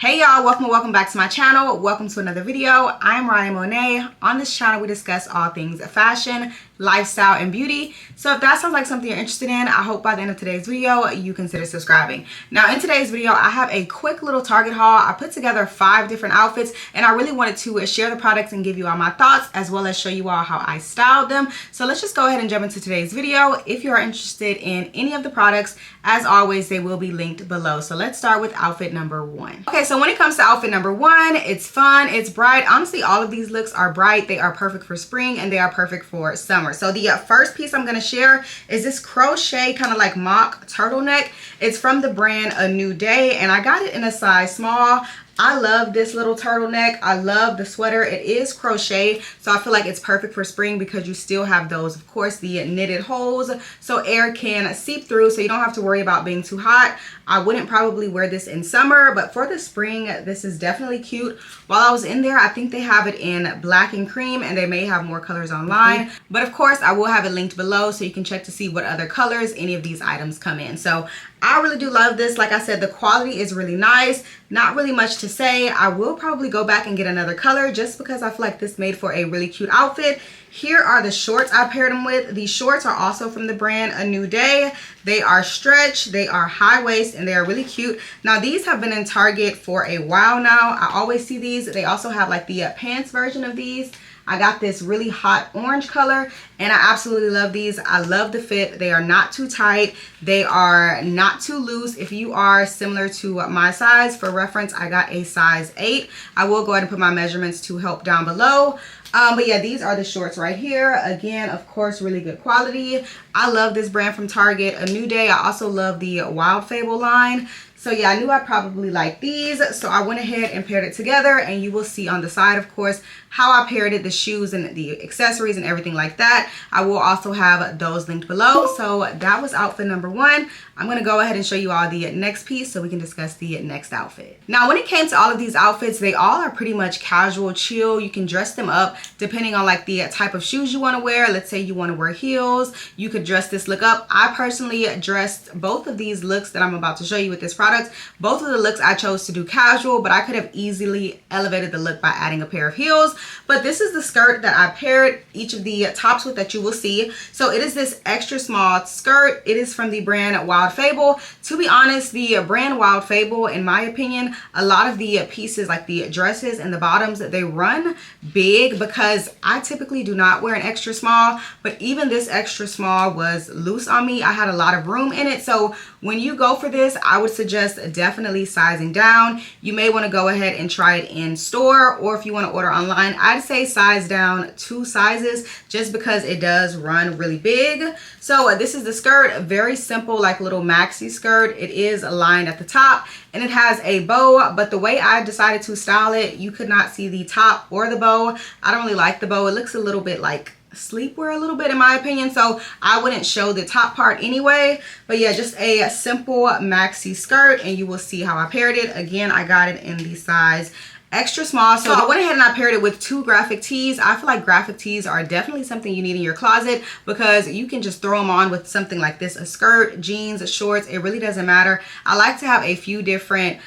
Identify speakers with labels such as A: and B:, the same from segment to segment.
A: Hey y'all, welcome back to my channel. Welcome to another video. I am Mariah Monea. On this channel we discuss all things fashion, lifestyle, and beauty. So if that sounds like something you're interested in, I hope by the end of today's video you consider subscribing. Now in today's video I have a quick little Target haul. I put together 5 different outfits and I really wanted to share the products and give you all my thoughts as well as show you all how I styled them. So let's just go ahead and jump into today's video. If you are interested in any of the products, as always they will be linked below. So let's start with outfit number 1. Okay, so when it comes to outfit number 1, it's fun, it's bright. Honestly, all of these looks are bright. They are perfect for spring and they are perfect for summer. So the first piece I'm going to share is this crochet kind of like mock turtleneck. It's from the brand A New Day and I got it in a size small. I love this little turtleneck. I love the sweater. It is crochet, so I feel like it's perfect for spring because you still have those, of course, the knitted holes so air can seep through, so you don't have to worry about being too hot. I wouldn't probably wear this in summer, but for the spring, this is definitely cute. While I was in there, I think they have it in black and cream, and they may have more colors online. But of course, I will have it linked below so you can check to see what other colors any of these items come in. So I really do love this. Like I said, the quality is really nice. Not really much to say. I will probably go back and get another color just because I feel like this made for a really cute outfit. Here are the shorts I paired them with. These shorts are also from the brand A New Day. They are stretch, they are high waist, and they are really cute. Now these have been in Target for a while now. I always see these. They also have like the pants version of these. I got this really hot orange color and I absolutely love these. I love the fit. They are not too tight. They are not too loose. If you are similar to my size, for reference, I got a size 8. I will go ahead and put my measurements to help down below. But yeah, these are the shorts right here. Again, of course, really good quality. I love this brand from Target, A New Day. I also love the Wild Fable line. So yeah, I knew I'd probably like these. So I went ahead and paired it together, and you will see on the side, of course, how I paired it, the shoes and the accessories and everything like that. I will also have those linked below. So that was outfit number 1. I'm going to go ahead and show you all the next piece so we can discuss the next outfit. Now, when it came to all of these outfits, they all are pretty much casual, chill. You can dress them up depending on like the type of shoes you want to wear. Let's say you want to wear heels. You could dress this look up. I personally dressed both of these looks that I'm about to show you with this product. Both of the looks I chose to do casual, but I could have easily elevated the look by adding a pair of heels. But this is the skirt that I paired each of the tops with that you will see. So it is this extra small skirt. It is from the brand Wild Fable. To be honest, the brand Wild Fable, in my opinion, a lot of the pieces like the dresses and the bottoms, they run big because I typically do not wear an extra small, but even this extra small was loose on me. I had a lot of room in it. So when you go for this, I would suggest definitely sizing down. You may want to go ahead and try it in store, or if you want to order online, I'd say size down 2 sizes just because it does run really big. So this is the skirt, very simple like little maxi skirt. It is lined at the top and it has a bow, but the way I decided to style it, you could not see the top or the bow. I don't really like the bow. It looks a little bit like sleepwear a little bit in my opinion, so I wouldn't show the top part anyway. But yeah, just a simple maxi skirt, and you will see how I paired it. Again, I got it in the size extra small. So I went ahead and I paired it with 2 graphic tees. I feel like graphic tees are definitely something you need in your closet because you can just throw them on with something like this, a skirt, jeans, shorts. It really doesn't matter. I like to have a few different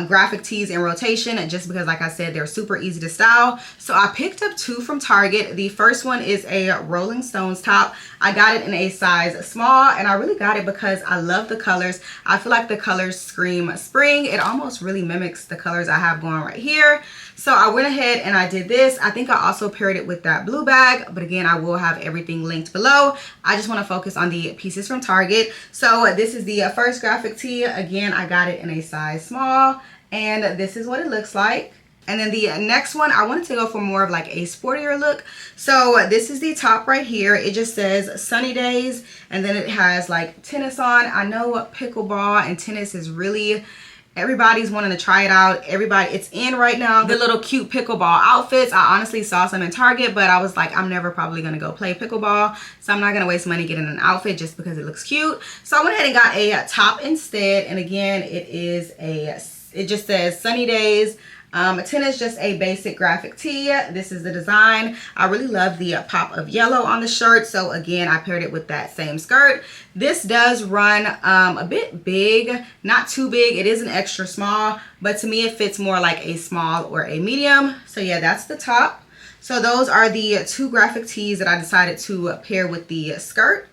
A: graphic tees in rotation just because, like I said, they're super easy to style. So I picked up 2 from Target. The first one is a Rolling Stones top. I got it in a size small and I really got it because I love the colors. I feel like the colors scream spring. It almost really mimics the colors I have going right here. So I went ahead and I did this. I think I also paired it with that blue bag, but again, I will have everything linked below. I just want to focus on the pieces from Target. So this is the first graphic tee. Again, I got it in a size small and this is what it looks like. And then the next one, I wanted to go for more of like a sportier look. So this is the top right here. It just says sunny days and then it has like tennis on. I know pickleball and tennis is really, everybody's wanting to try it out. It's in right now. The little cute pickleball outfits. I honestly saw some in Target, but I was like, I'm never probably going to go play pickleball. So I'm not going to waste money getting an outfit just because it looks cute. So I went ahead and got a top instead. And again, it just says sunny days. 10 is just a basic graphic tee. This is the design. I really love the pop of yellow on the shirt. So again, I paired it with that same skirt. This does run a bit big, not too big. It is an extra small, but to me it fits more like a small or a medium. So yeah, that's the top. So those are the 2 graphic tees that I decided to pair with the skirt.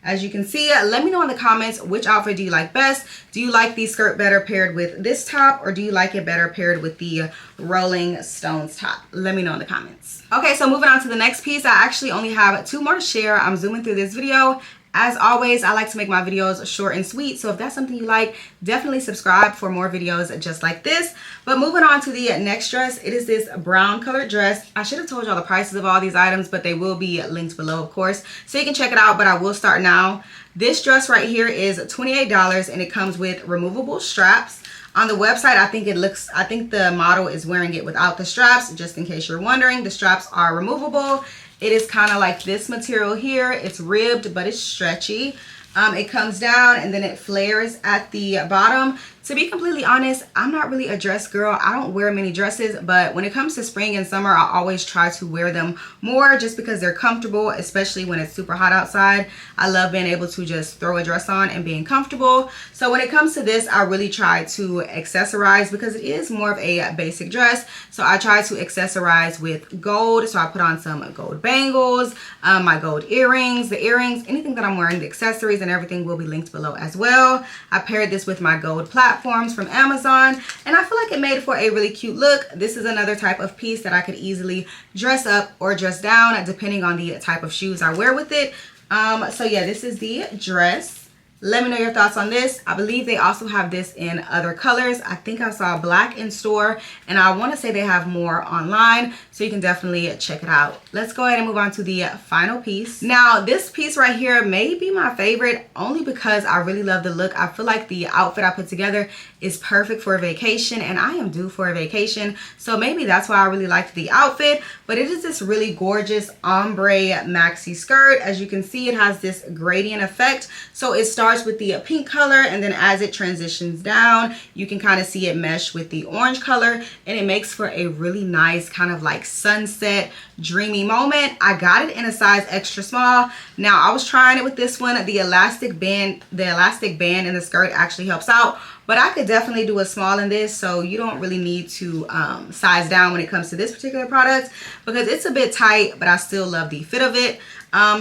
A: As you can see, let me know in the comments, which outfit do you like best? Do you like the skirt better paired with this top, or do you like it better paired with the Rolling Stones top? Let me know in the comments. Okay, so moving on to the next piece. I actually only have 2 more to share. I'm zooming through this video. As always, I like to make my videos short and sweet, so if that's something you like, definitely subscribe for more videos just like this. But moving on to the next dress, it is this brown colored dress. I should have told y'all the prices of all these items, but they will be linked below, of course, so you can check it out, but I will start now. This dress right here is $28, and it comes with removable straps. On the website, I think the model is wearing it without the straps. Just in case you're wondering, the straps are removable. It is kind of like this material here. It's ribbed, but it's stretchy. It comes down and then it flares at the bottom. To be completely honest, I'm not really a dress girl. I don't wear many dresses, but when it comes to spring and summer, I always try to wear them more just because they're comfortable, especially when it's super hot outside. I love being able to just throw a dress on and being comfortable. So when it comes to this, I really try to accessorize because it is more of a basic dress. So I try to accessorize with gold. So I put on some gold bangles, my gold earrings, anything that I'm wearing, the accessories and everything will be linked below as well. I paired this with my gold platforms from Amazon, and I feel like it made for a really cute look. This is another type of piece that I could easily dress up or dress down depending on the type of shoes I wear with it. So yeah, this is the dress. Let me know your thoughts on this. I believe they also have this in other colors. I think I saw black in store, and I want to say they have more online, so you can definitely check it out. Let's go ahead and move on to the final piece. Now, this piece right here may be my favorite only because I really love the look. I feel like the outfit I put together is perfect for a vacation, and I am due for a vacation, so maybe that's why I really liked the outfit. But it is this really gorgeous ombre maxi skirt. As you can see, it has this gradient effect. So it starts with the pink color, and then as it transitions down, you can kind of see it mesh with the orange color, and it makes for a really nice kind of like sunset dreamy moment. I got it in a size extra small. Now I was trying it with this one. The elastic band in the skirt actually helps out, but I could definitely do a small in this, so you don't really need to size down when it comes to this particular product because it's a bit tight, but I still love the fit of it.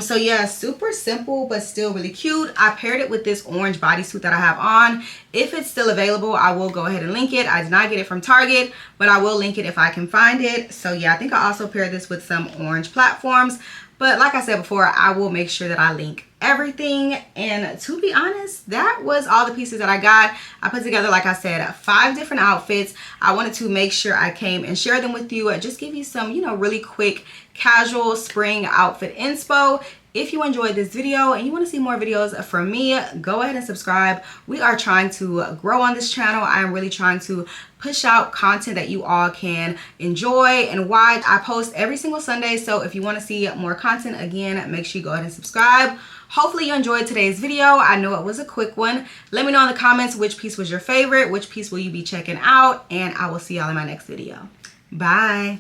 A: So yeah, super simple but still really cute. I paired it with this orange bodysuit that I have on. If it's still available, I will go ahead and link it. I did not get it from Target, but I will link it if I can find it. So yeah, I think I also paired this with some orange platforms. But like I said before, I will make sure that I link everything. And to be honest, that was all the pieces that I got. I put together, like I said, 5 different outfits. I wanted to make sure I came and share them with you. Just give you some, really quick casual spring outfit inspo. If you enjoyed this video and you want to see more videos from me, go ahead and subscribe. We are trying to grow on this channel. I am really trying to push out content that you all can enjoy and watch. I post every single Sunday, so if you want to see more content, again, make sure you go ahead and subscribe. Hopefully you enjoyed today's video. I know it was a quick one. Let me know in the comments which piece was your favorite, which piece will you be checking out, and I will see y'all in my next video. Bye.